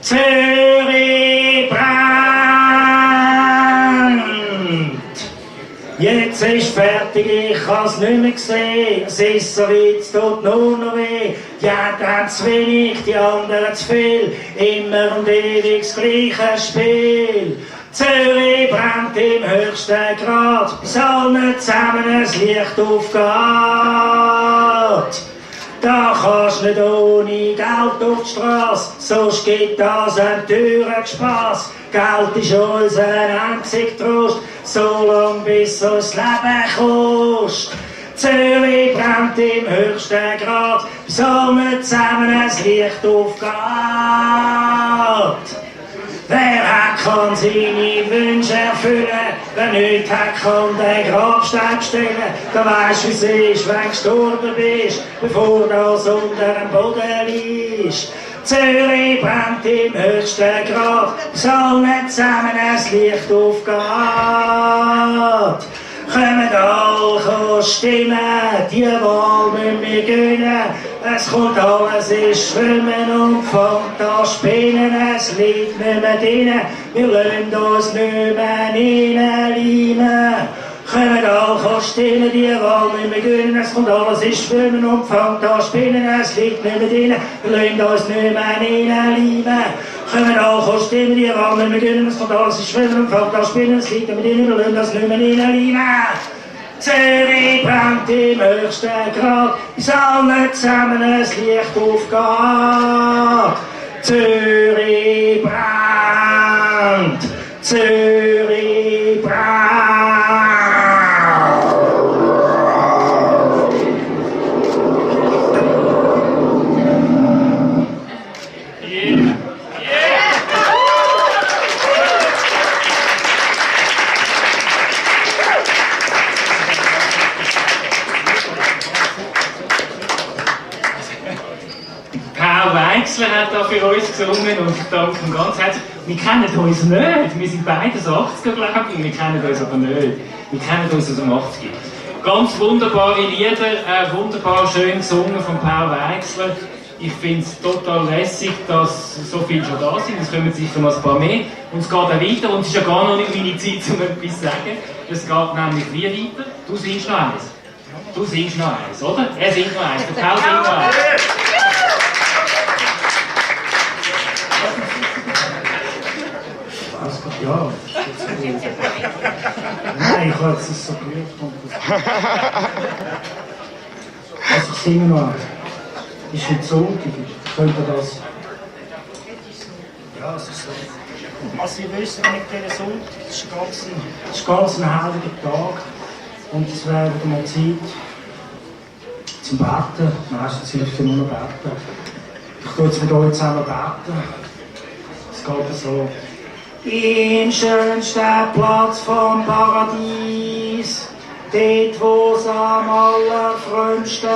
Zürich brennt. Jetzt ist fertig, ich hab's nicht mehr gesehen. Es ist so weit, es tut nur noch weh. Die einen haben zu wenig, die anderen zu viel. Immer und ewig das gleiche Spiel. Zürich brennt im höchsten Grad, bis allen zusammen ein Licht aufgeht. Da kannst du nicht ohne Geld auf die Straße, sonst gibt das einen teuren Spass. Geld ist unser einziger Trost, so lang bis uns das Leben kostet. Zürich brennt im höchsten Grad, bis allen zusammen ein Licht aufgeht. Wer hat, kann seine Wünsche erfüllen, wer nicht hat, kann den Grabstein stellen. Da weisst, wie es ist, wenn du gestorben bist, bevor das unter dem Boden liegst. Zürich brennt im höchsten Grad, bis allen zusammen ein Licht aufgeht. Kommen alle stimmen, die Wahl müssen wir gewinnen. Es kommt alles ins Schwimmen und fängt an spinnen. Es liegt nicht mehr drin, wir lassen uns nicht mehr reinleimen. Kommen alle stimmen, die Wahl müssen wir gewinnen. Es kommt alles ins Schwimmen und fängt an spinnen. Es liegt nicht mehr drin, wir lassen uns nicht mehr reinleimen. Kommen alle stimmen, die Wahl müssen wir gewinnen. Es kommt alles ins Schwimmen und fängt an spinnen. Es liegt nicht mehr drin, wir lassen uns nicht mehr reinleimen. Zürich brennt im höchsten Grad, bis allen zusammen ein Licht aufgeht. Zürich brennt, Zürich brennt. Weixler hat da für uns gesungen und ich danke ihm ganz herzlich. Wir kennen uns nicht, wir sind beide so 80er, glaube ich, wir kennen uns aber nicht. Wir kennen uns aus dem 80er. Ganz wunderbare Lieder, wunderbar schön gesungen von Paul Weixler. Ich finde es total lässig, dass so viele schon da sind. Es kommen sicher noch ein paar mehr. Und es geht auch weiter. Und es ist ja gar noch nicht meine Zeit, um etwas zu sagen. Es geht nämlich wie weiter. Du singst noch eins. Du singst noch eins, oder? Er singt noch eins. Der Paul singt noch eins. Ja, nein, ich habe es so gerufen. Also ich singe noch eins. Ist nicht Sonntag, könnt ihr das? Ja, es ist so. Also ihr wisst, mit dieser Sonntag, das ist ganz ein heiliger Tag. Und es wäre wieder mal Zeit zum Beten. Meistens hilft ja nur noch beten. Ich tue jetzt mit euch zusammen beten. Es geht so. Im schönsten Platz vom Paradies, dort wo's am allerfrömmsten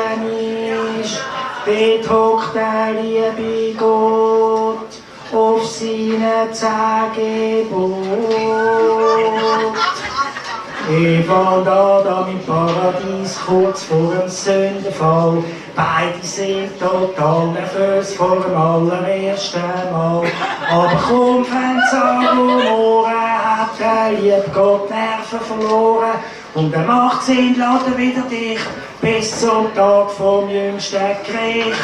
ist, dort hockt der liebe Gott auf seinen 10 Geboten. Eva und Adam im Paradies, kurz vor dem Sündenfall. Beide sind total nervös vor dem allerersten Mal. Aber kaum fängt Sodom Gomorra, hat der liebe Gott Nerven verloren. Und er macht Sinn, lässt er wieder dich bis zum Tag vom jüngsten Gericht.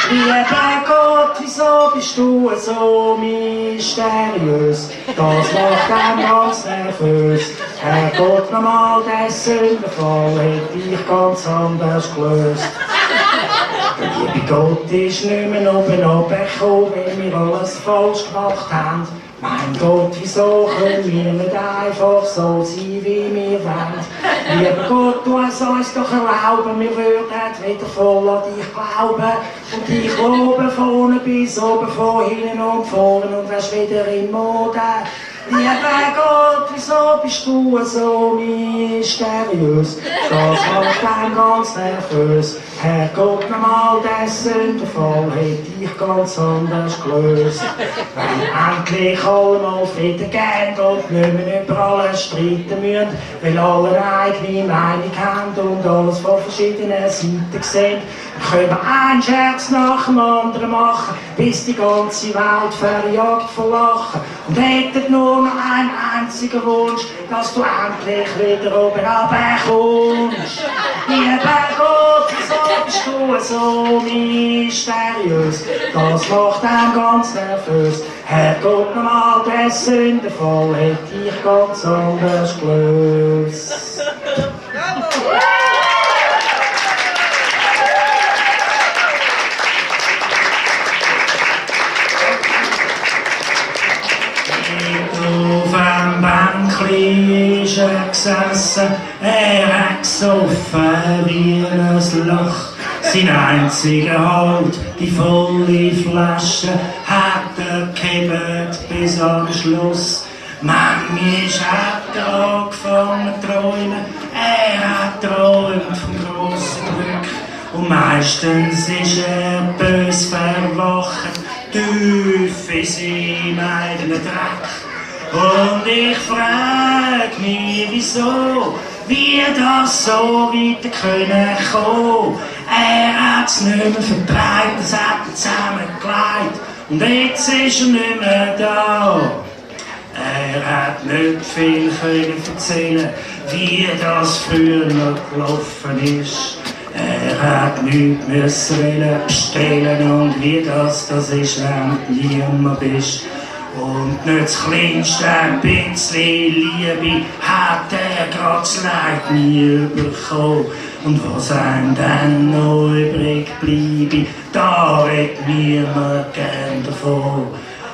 Lieber Gott, wieso bist du so mysteriös? Das macht einen ganz nervös. Herrgott, nochmal den Sündenfall hätte ich ganz anders gelöst. Der liebe Gott ist nicht mehr oben runtergekommen, weil wir alles falsch gemacht haben. Mein Gott, wieso können wir nicht einfach so sein, wie wir wollen? Lieber Gott, du hast uns doch erlauben, wir würden wieder voll an dich glauben und dich loben, von unten bis oben, von hinten und vorne und wärst wieder im Mode. Lieber Gott, wieso bist du so mysteriös, das macht einen ganz nervös. Herrgott, normal der Sündenfall hätte ich ganz anders gelöst. Wenn endlich alle mal Frieden geben und nicht mehr über alles streiten müssen, weil alle eine eigene Meinung haben und alles von verschiedenen Seiten sehen, können wir einen Scherz nach dem anderen machen, bis die ganze Welt verjagt von Lachen. Und hättet nur noch einen einzigen Wunsch, dass du endlich wieder oben runterkommst. Lieber Gott, wieso bist du so mysteriös? Das macht einen ganz nervös. Herrgott, normal der Sündenfall hätte ich ganz anders gelöst. Auf einem Bänkli ist er gesessen, er hat gesoffen wie ein Loch. Sein einziger Halt, die volle Flasche, hat er gehebt bis am Schluss. Manchmal hat er angefangen zu träumen, er hat träumt vom grossen Glück. Und meistens ist er bös verwacht, tief in seinem eigenen Dreck. Und ich frag mich, wieso, wie das so weiter können kommen. Er hat's nicht mehr vertreibt, es hat ihn zusammengelegt. Und jetzt ist er nicht mehr da. Er hat nicht viel können erzählen, wie das früher noch gelaufen ist. Er hat nichts müssen bestellen und wie das ist, wenn du niemand bist. Und nicht das kleinste bisschen Liebe hat er grad das Leid nie bekommen. Und was einem dann noch übrig bleibe, da redet niemand gern davon.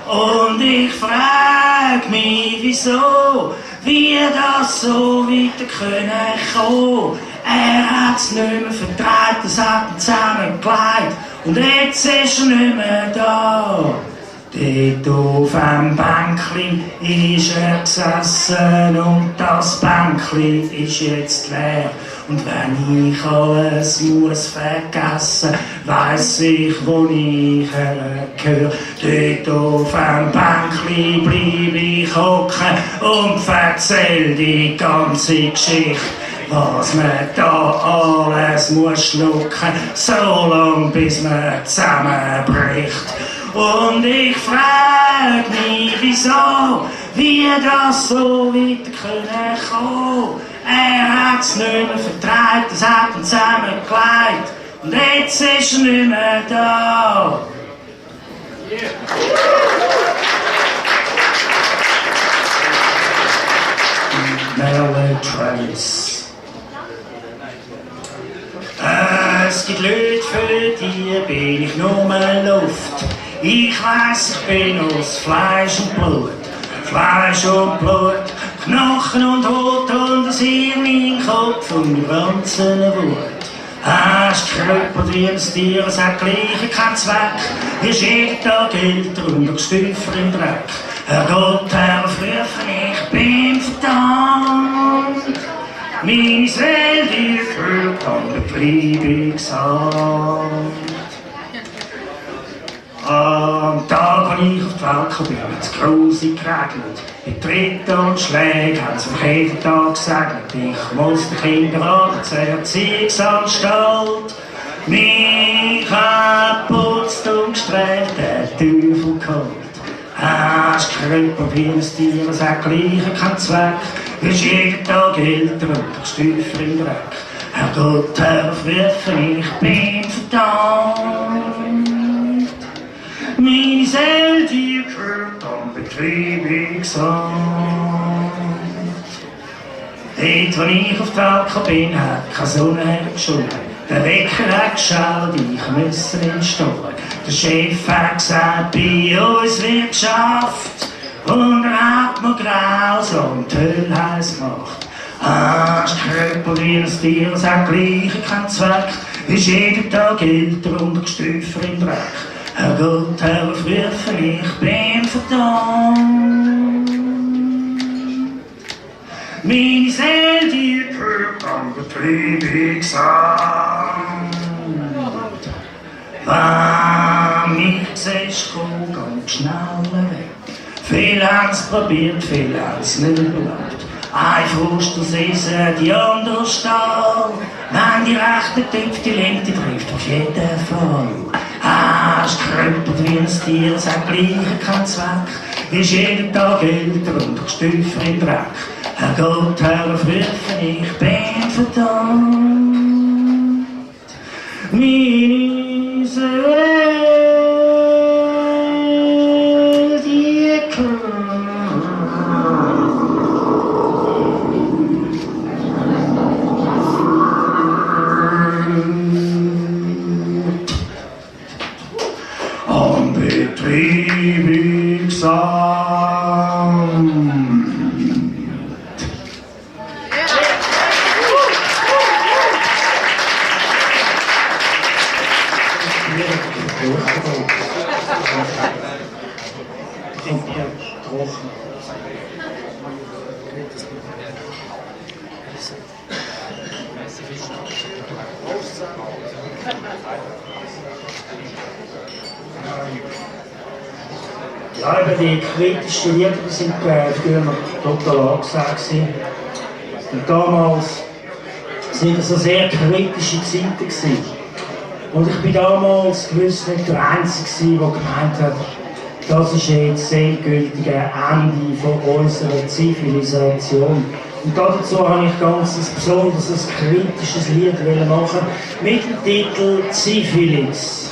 Und ich frag mich, wieso, wie das so weiter können kommen. Er hat's nicht mehr vertreibt, es hat ihn zusammengelegt. Und jetzt ist er nicht mehr da. Dort auf einem Bänkli ist er gesessen und das Bänkli ist jetzt leer. Und wenn ich alles muss vergessen, weiss ich, wo ich hergehöre. Dort auf einem Bänkli bleib ich hocken und erzähl die ganze Geschichte. Was man da alles muss schlucken, so lang bis man zusammenbricht. Und ich frag mich, wieso, wie das so weiter können kommen. Er hat's nicht mehr vertreibt, es hat ihn zusammengelegt. Und jetzt ist er nicht mehr da. Yeah. Merle Travis. Es gibt Leute, für die bin ich nur mehr Luft. Ich weiss, ich bin aus Fleisch und Blut. Fleisch und Blut, Knochen und Haut und das Hirn im Kopf und die ganzen Wut. Hast gekrüppelt wie ein Tier, es hat gleich keinen Zweck. Ist jeden Tag älter und noch stüffer im Dreck. Herrgott, Herr, prüfen, ich bin verdammt. Meine Seele, die gehört an Betreibungsamt. Am Tag, als ich auf die Welt kam, hat es grusig geregnet. Mit Tritten und Schlägen haben sie mich jeden Tag gesegnet. Ich muss den Kindergarten zur Erziehungsanstalt. Mich hat geputzt und gestreift, der Teufel geholt. Hast gekrüppelt wie ein Tier, es hat gleich keinen Zweck. Ist jeden Tag älter und doch stüffer im Dreck. Herrgott, Herr, prüfen, ich bin verdammt. Meine Seele, die gehört am Betreibungsamt. Dort, wo ich auf die Welt bin, hat keine Sonne hergeschoben. Der Wecker hat geschaut, ich müsse ihn stehen. Der Chef hat gesagt, bei uns wird geschafft. Und er hat mir grausam und die Hölle heiß gemacht. Hast gekrüppelt wie ein Tier, es hat gleich keinen Zweck. Ist jeden Tag älter und gestüffer im Dreck. Herrgott, Herr, prüfen, ich bin verdammt. Meine Seele, die hört am Betriebungssamt. Wenn mich siehst, komm ganz schnell weg. Viele haben's probiert, viele haben's nicht geglaubt. Ein Frust aus Essen, die andere Stahl. Wenn die rechte Tüpf die linke trifft, auf jeden Fall. Hast gekrüppelt wie ein Tier, es hat gleich keinen Zweck. Ist jeden Tag älter und gestüpft im Dreck. Herr Gott, Herr, prüfen, ich bin verdammt. Meine Seele, die am Betriebungsamt. Ja, eben die kritischen Lieder sind früher noch total angesagt. Und damals waren das so sehr kritische Zeiten gewesen. Und ich bin damals gewiss nicht der Einzige, der gemeint hat, das ist jetzt das endgültige Ende von unserer Zivilisation. Und dazu habe ich ganz ein besonderes kritisches Lied machen mit dem Titel Zivilis.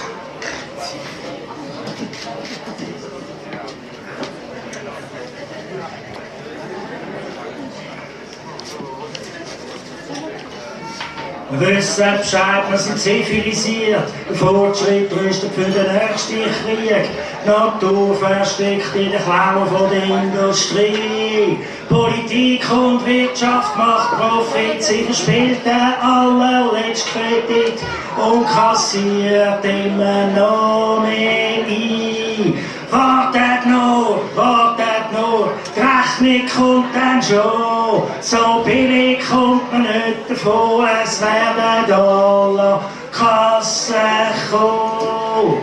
Wir wissen Bescheid, wir sind zivilisiert. Der Fortschritt rüstet für den nächsten Krieg. Die Natur versteckt in den Klauen von der Industrie. Politik und Wirtschaft macht Profit, sie verspielt den allerletzten Kredit und kassiert immer noch mehr ein. Wartet nur, die Rechnung kommt dann schon. So billig kommt man nicht davon, es werden Dollarkassen kommen.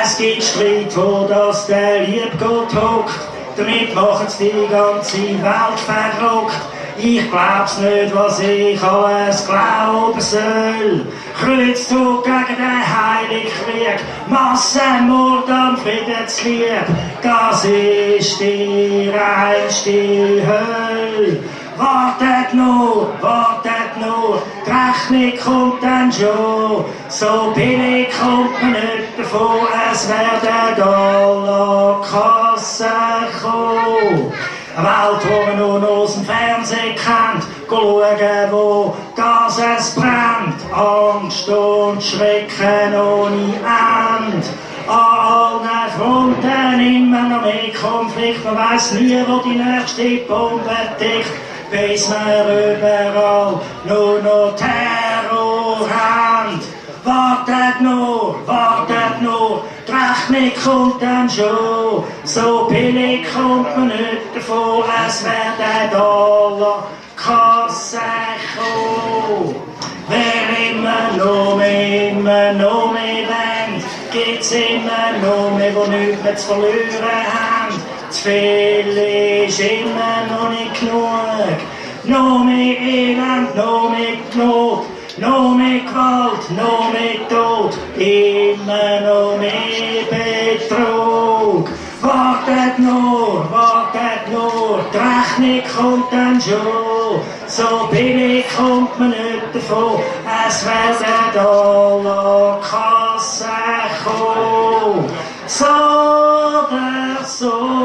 Es gibt Streit, wo das der Liebgott hockt. Damit machen sie die ganze Welt verrückt. Ich glaub's nicht, was ich alles glauben soll. Kreuzzug gegen den Heiligkrieg, Massenmord am Friedenslieb, das ist die reinste Hölle. Wartet nur, die Rechnung kommt dann schon. So billig kommt man nicht davon, es werden Dollarkassen kommen. Eine Welt, die man nur noch aus dem Fernsehen kennt, schauen, wo es brennt. Angst und Schrecken ohne Ende. An allen Fronten immer noch mehr Konflikt. Man weiss nie, wo die nächste Bombe tickt. Bis wir überall nur noch Terror haben. Wartet nur, die Rechnung kommt dann schon. So billig kommt man nicht davon, es werden Dollarkassen kommen. Wer immer noch mehr wendet, gibt's immer noch mehr, die nichts mehr zu verlieren haben. Zu viel ist immer noch nicht genug. Noch mehr Elend, noch mehr Not. Noch mehr Gewalt, noch mehr Tod, immer noch mehr Betrug. Wartet nur, die Rechnung kommt dann schon. So billig kommt man nicht davon, es werden Dollarkassen kommen. So oder so.